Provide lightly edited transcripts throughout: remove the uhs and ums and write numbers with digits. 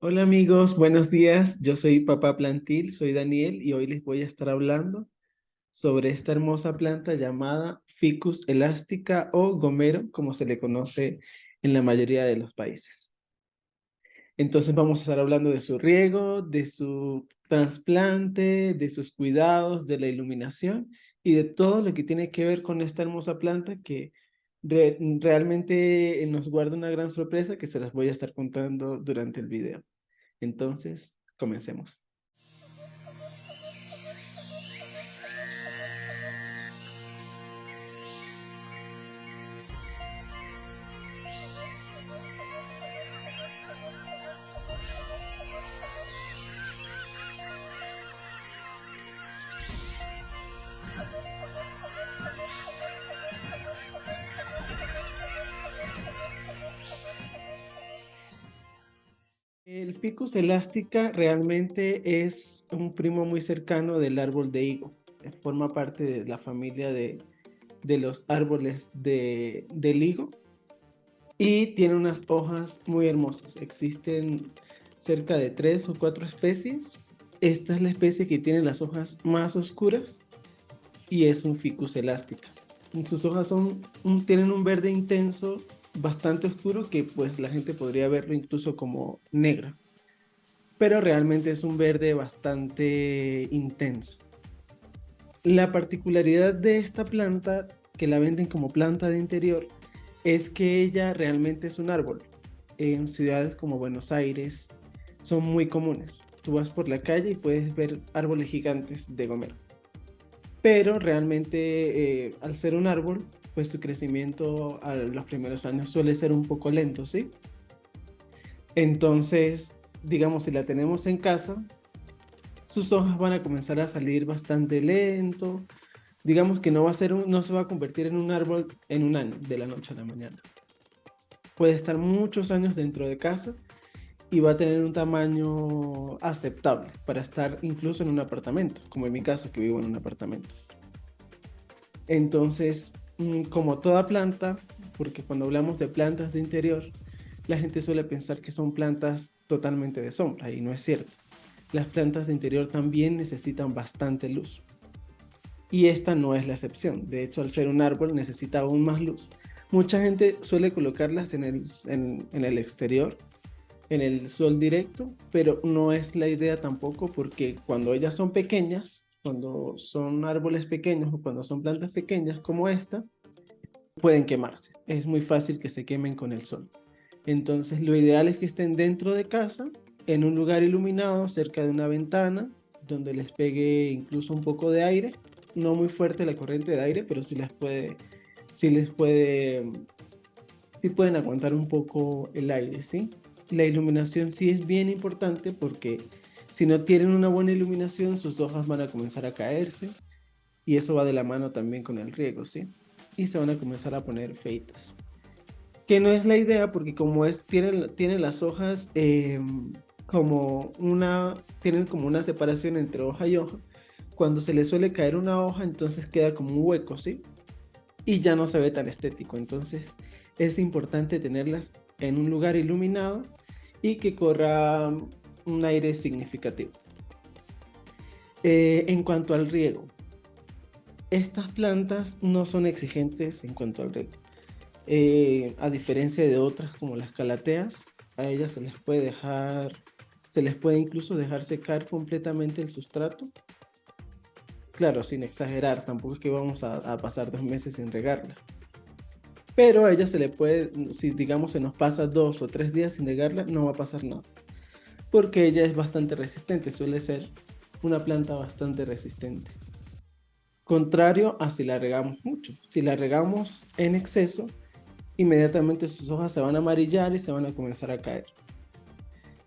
Hola amigos, buenos días. Yo soy Papá Plantil, soy Daniel y hoy les voy a estar hablando sobre esta hermosa planta llamada Ficus elástica o gomero, como se le conoce en la mayoría de los países. Entonces vamos a estar hablando de su riego, de su trasplante, de sus cuidados, de la iluminación y de todo lo que tiene que ver con esta hermosa planta que realmente nos guarda una gran sorpresa que se las voy a estar contando durante el video. Entonces, comencemos. El Ficus elástica realmente es un primo muy cercano del árbol de higo. Forma parte de la familia de los árboles del higo y tiene unas hojas muy hermosas. Existen cerca de tres o cuatro especies. Esta es la especie que tiene las hojas más oscuras y es un Ficus elástica. Sus hojas tienen un verde intenso, bastante oscuro, que pues la gente podría verlo incluso como negro, pero realmente es un verde bastante intenso. La particularidad de esta planta, que la venden como planta de interior, es que ella realmente es un árbol. En ciudades como Buenos Aires son muy comunes. Tú vas por la calle y puedes ver árboles gigantes de gomero. Pero realmente al ser un árbol, pues su crecimiento a los primeros años suele ser un poco lento, ¿sí? Entonces, digamos, si la tenemos en casa, sus hojas van a comenzar a salir bastante lento. Digamos que no se va a convertir en un árbol en un año, de la noche a la mañana. Puede estar muchos años dentro de casa y va a tener un tamaño aceptable para estar incluso en un apartamento, como en mi caso, que vivo en un apartamento. Entonces, como toda planta, porque cuando hablamos de plantas de interior, la gente suele pensar que son plantas totalmente de sombra y no es cierto. Las plantas de interior también necesitan bastante luz y esta no es la excepción. De hecho, al ser un árbol necesita aún más luz. Mucha gente suele colocarlas en el exterior, en el sol directo, pero no es la idea tampoco porque cuando ellas son pequeñas, cuando son árboles pequeños o cuando son plantas pequeñas como esta, pueden quemarse. Es muy fácil que se quemen con el sol. Entonces, lo ideal es que estén dentro de casa, en un lugar iluminado, cerca de una ventana, donde les pegue incluso un poco de aire. No muy fuerte la corriente de aire, pero sí les puede, sí pueden aguantar un poco el aire, ¿sí? La iluminación sí es bien importante porque si no tienen una buena iluminación, sus hojas van a comenzar a caerse y eso va de la mano también con el riego, ¿sí? Y se van a comenzar a poner feitas. Que no es la idea porque tiene las hojas tienen como una separación entre hoja y hoja. Cuando se le suele caer una hoja, entonces queda como un hueco, ¿sí? Y ya no se ve tan estético. Entonces es importante tenerlas en un lugar iluminado y que corra un aire significativo. En cuanto al riego, estas plantas no son exigentes en cuanto al riego. A diferencia de otras como las calateas, a ellas se les puede incluso dejar secar completamente el sustrato. Claro, sin exagerar, tampoco es que vamos a pasar 2 meses sin regarla. Pero a ella se le puede, si digamos se nos pasa 2 o 3 días sin regarla, no va a pasar nada. Porque ella es bastante resistente, suele ser una planta bastante resistente. Contrario a si la regamos mucho. Si la regamos en exceso, inmediatamente sus hojas se van a amarillar y se van a comenzar a caer.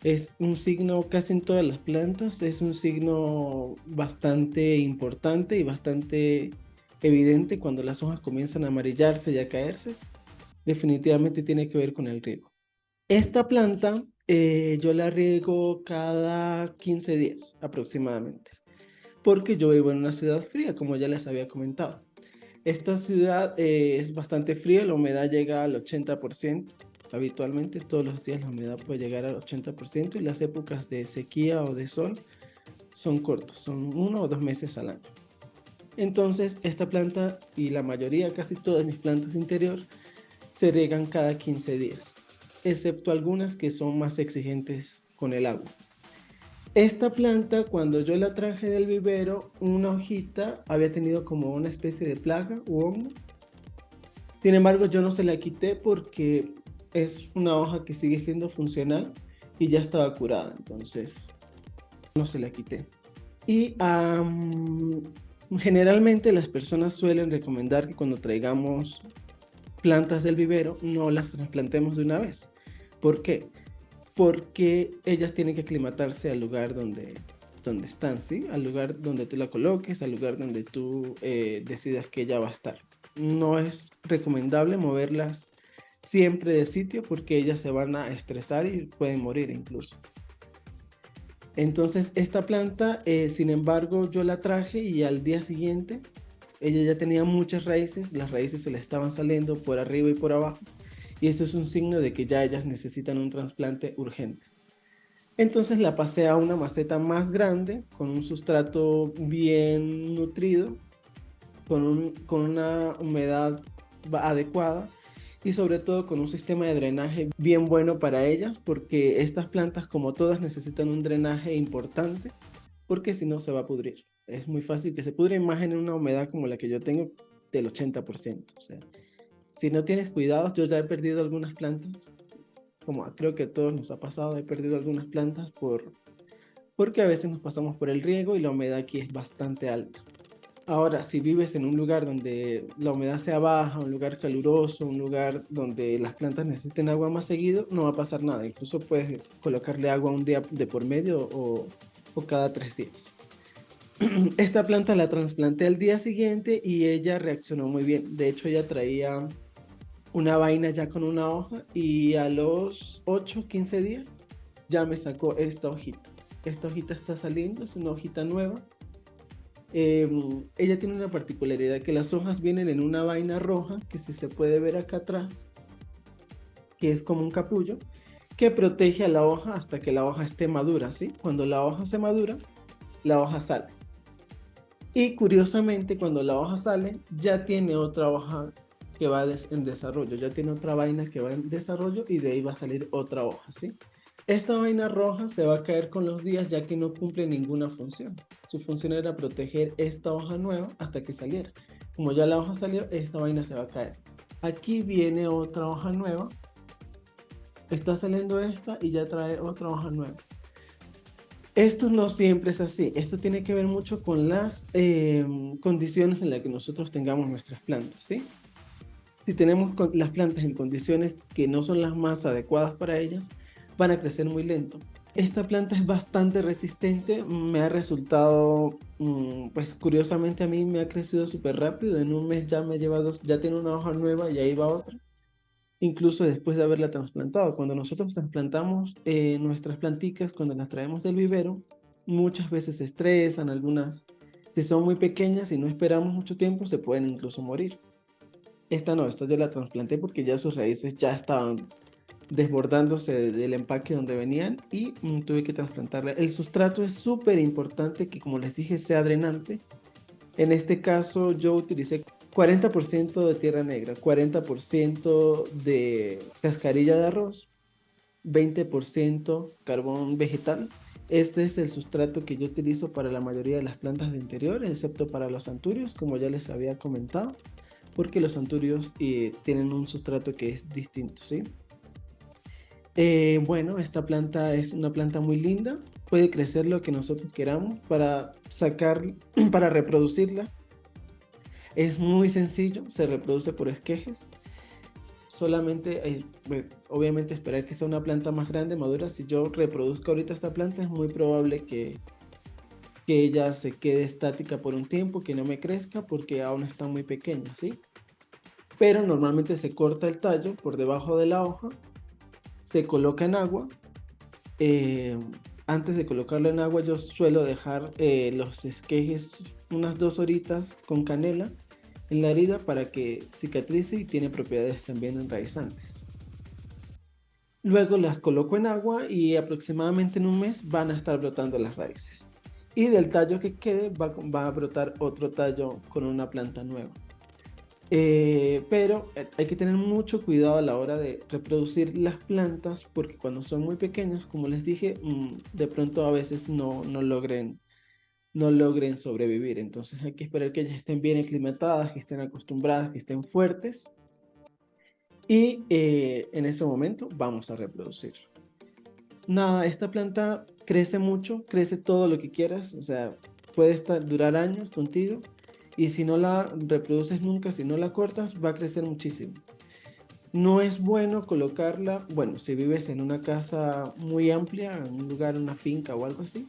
Es un signo casi en todas las plantas, es un signo bastante importante y bastante evidente cuando las hojas comienzan a amarillarse y a caerse. Definitivamente tiene que ver con el riego. Esta planta yo la riego cada 15 días aproximadamente, porque yo vivo en una ciudad fría, como ya les había comentado. Esta ciudad es bastante fría, la humedad llega al 80%, habitualmente todos los días la humedad puede llegar al 80% y las épocas de sequía o de sol son cortos, son 1 o 2 meses al año. Entonces, esta planta y la mayoría, casi todas mis plantas de interior, se riegan cada 15 días, excepto algunas que son más exigentes con el agua. Esta planta, cuando yo la traje del vivero, una hojita había tenido como una especie de plaga u hongo. Sin embargo, yo no se la quité porque es una hoja que sigue siendo funcional y ya estaba curada, entonces no se la quité. Y generalmente las personas suelen recomendar que cuando traigamos plantas del vivero no las trasplantemos de una vez. ¿Por qué? Porque ellas tienen que aclimatarse al lugar donde están, ¿sí? Al lugar donde tú la coloques, al lugar donde tú decidas que ella va a estar. No es recomendable moverlas siempre de sitio porque ellas se van a estresar y pueden morir incluso. Entonces esta planta, sin embargo, yo la traje y al día siguiente ella ya tenía muchas raíces, las raíces se le estaban saliendo por arriba y por abajo, y eso es un signo de que ya ellas necesitan un trasplante urgente. Entonces la pasé a una maceta más grande, con un sustrato bien nutrido, con una humedad adecuada y sobre todo con un sistema de drenaje bien bueno para ellas, porque estas plantas, como todas, necesitan un drenaje importante, porque si no se va a pudrir. Es muy fácil que se pudre, más en una humedad como la que yo tengo del 80%. O sea, si no tienes cuidados, yo ya he perdido algunas plantas, como creo que a todos nos ha pasado, he perdido algunas plantas porque a veces nos pasamos por el riego y la humedad aquí es bastante alta. Ahora, si vives en un lugar donde la humedad sea baja, un lugar caluroso, un lugar donde las plantas necesiten agua más seguido, no va a pasar nada. Incluso puedes colocarle agua un día de por medio o cada 3 días. Esta planta la trasplanté al día siguiente y ella reaccionó muy bien. De hecho, ella traía una vaina ya con una hoja y a los 8 o 15 días ya me sacó esta hojita. Esta hojita está saliendo, es una hojita nueva. Ella tiene una particularidad que las hojas vienen en una vaina roja, que si se puede ver acá atrás, que es como un capullo, que protege a la hoja hasta que la hoja esté madura, ¿sí? Cuando la hoja se madura, la hoja sale. Y curiosamente, cuando la hoja sale, ya tiene otra hoja que va en desarrollo, ya tiene otra vaina que va en desarrollo y de ahí va a salir otra hoja, ¿sí? Esta vaina roja se va a caer con los días ya que no cumple ninguna función. Su función era proteger esta hoja nueva hasta que saliera. Como ya la hoja salió, esta vaina se va a caer. Aquí viene otra hoja nueva. Está saliendo esta y ya trae otra hoja nueva. Esto no siempre es así. Esto tiene que ver mucho con las condiciones en las que nosotros tengamos nuestras plantas, ¿sí? Si tenemos las plantas en condiciones que no son las más adecuadas para ellas, van a crecer muy lento. Esta planta es bastante resistente, me ha resultado, pues curiosamente a mí me ha crecido súper rápido, en un mes ya me lleva ya tiene una hoja nueva y ahí va otra, incluso después de haberla trasplantado. Cuando nosotros trasplantamos nuestras planticas, cuando las traemos del vivero, muchas veces se estresan, algunas, si son muy pequeñas y no esperamos mucho tiempo, se pueden incluso morir. Esta no, esta yo la trasplanté porque ya sus raíces ya estaban desbordándose del empaque donde venían y tuve que trasplantarla. El sustrato es súper importante que, como les dije, sea drenante. En este caso yo utilicé 40% de tierra negra, 40% de cascarilla de arroz, 20% carbón vegetal. Este es el sustrato que yo utilizo para la mayoría de las plantas de interior, excepto para los anturios, como ya les había comentado, porque los anturios tienen un sustrato que es distinto, ¿sí? Bueno, esta planta es una planta muy linda, puede crecer lo que nosotros queramos para sacar, para reproducirla. Es muy sencillo, se reproduce por esquejes. Solamente, obviamente esperar que sea una planta más grande, madura. Si yo reproduzco ahorita esta planta, es muy probable que ella se quede estática por un tiempo, que no me crezca porque aún está muy pequeña, ¿sí? Pero normalmente se corta el tallo por debajo de la hoja, se coloca en agua. Antes de colocarlo en agua yo suelo dejar los esquejes unas 2 horitas con canela en la herida para que cicatrice y tiene propiedades también enraizantes. Luego las coloco en agua y aproximadamente en un mes van a estar brotando las raíces. Y del tallo que quede va a brotar otro tallo con una planta nueva. Pero hay que tener mucho cuidado a la hora de reproducir las plantas porque cuando son muy pequeñas, como les dije, de pronto a veces no logren sobrevivir. Entonces hay que esperar que ellas estén bien aclimatadas, que estén acostumbradas, que estén fuertes. Y en ese momento vamos a reproducir. Nada, esta planta crece mucho, crece todo lo que quieras, o sea, puede durar años contigo. Y si no la reproduces nunca, si no la cortas, va a crecer muchísimo. No es bueno colocarla, bueno, si vives en una casa muy amplia, en un lugar, una finca o algo así,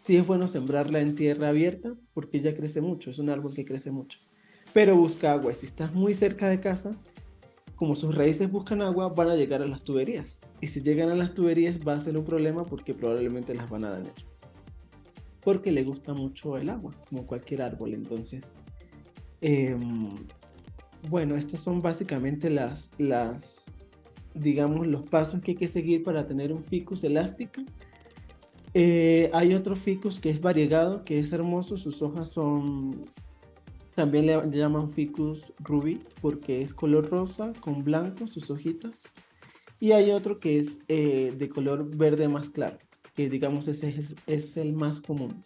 sí es bueno sembrarla en tierra abierta porque ella crece mucho, es un árbol que crece mucho. Pero busca agua, si estás muy cerca de casa, como sus raíces buscan agua, van a llegar a las tuberías. Y si llegan a las tuberías va a ser un problema porque probablemente las van a dañar. Porque le gusta mucho el agua, como cualquier árbol. Entonces, em, bueno, estos son básicamente digamos, los pasos que hay que seguir para tener un ficus elástica. Hay otro ficus que es variegado, que es hermoso. Sus hojas son, también le llaman ficus rubí, porque es color rosa con blanco sus hojitas. Y hay otro que es de color verde más claro, que digamos ese es el más común.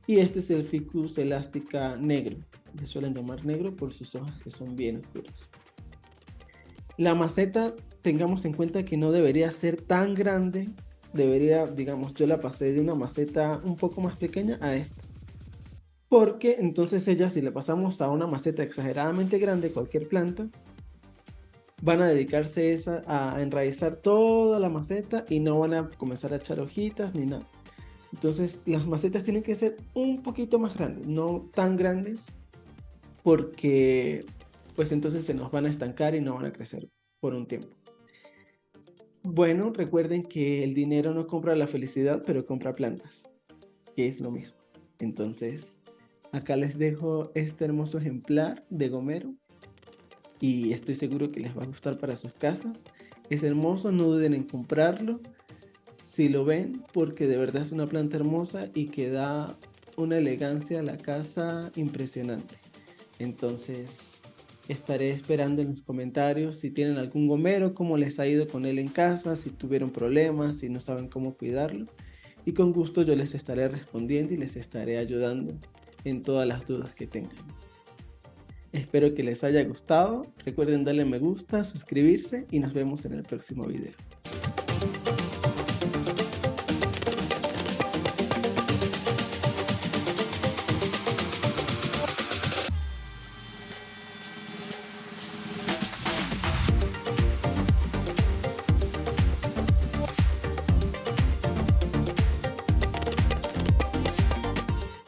Y este es el ficus elástica negro. Le suelen llamar negro por sus hojas que son bien oscuras. La maceta, tengamos en cuenta que no debería ser tan grande. Debería, digamos, yo la pasé de una maceta un poco más pequeña a esta. Porque entonces ella, si le pasamos a una maceta exageradamente grande, cualquier planta, van a dedicarse a enraizar toda la maceta y no van a comenzar a echar hojitas ni nada. Entonces las macetas tienen que ser un poquito más grandes, no tan grandes, porque pues entonces se nos van a estancar y no van a crecer por un tiempo. Bueno, recuerden que el dinero no compra la felicidad, pero compra plantas, que es lo mismo. Entonces, acá les dejo este hermoso ejemplar de gomero y estoy seguro que les va a gustar para sus casas. Es hermoso, no duden en comprarlo si lo ven, porque de verdad es una planta hermosa y que da una elegancia a la casa impresionante. Entonces, estaré esperando en los comentarios si tienen algún gomero, cómo les ha ido con él en casa, si tuvieron problemas, si no saben cómo cuidarlo. Y con gusto yo les estaré respondiendo y les estaré ayudando en todas las dudas que tengan. Espero que les haya gustado. Recuerden darle me gusta, suscribirse y nos vemos en el próximo video.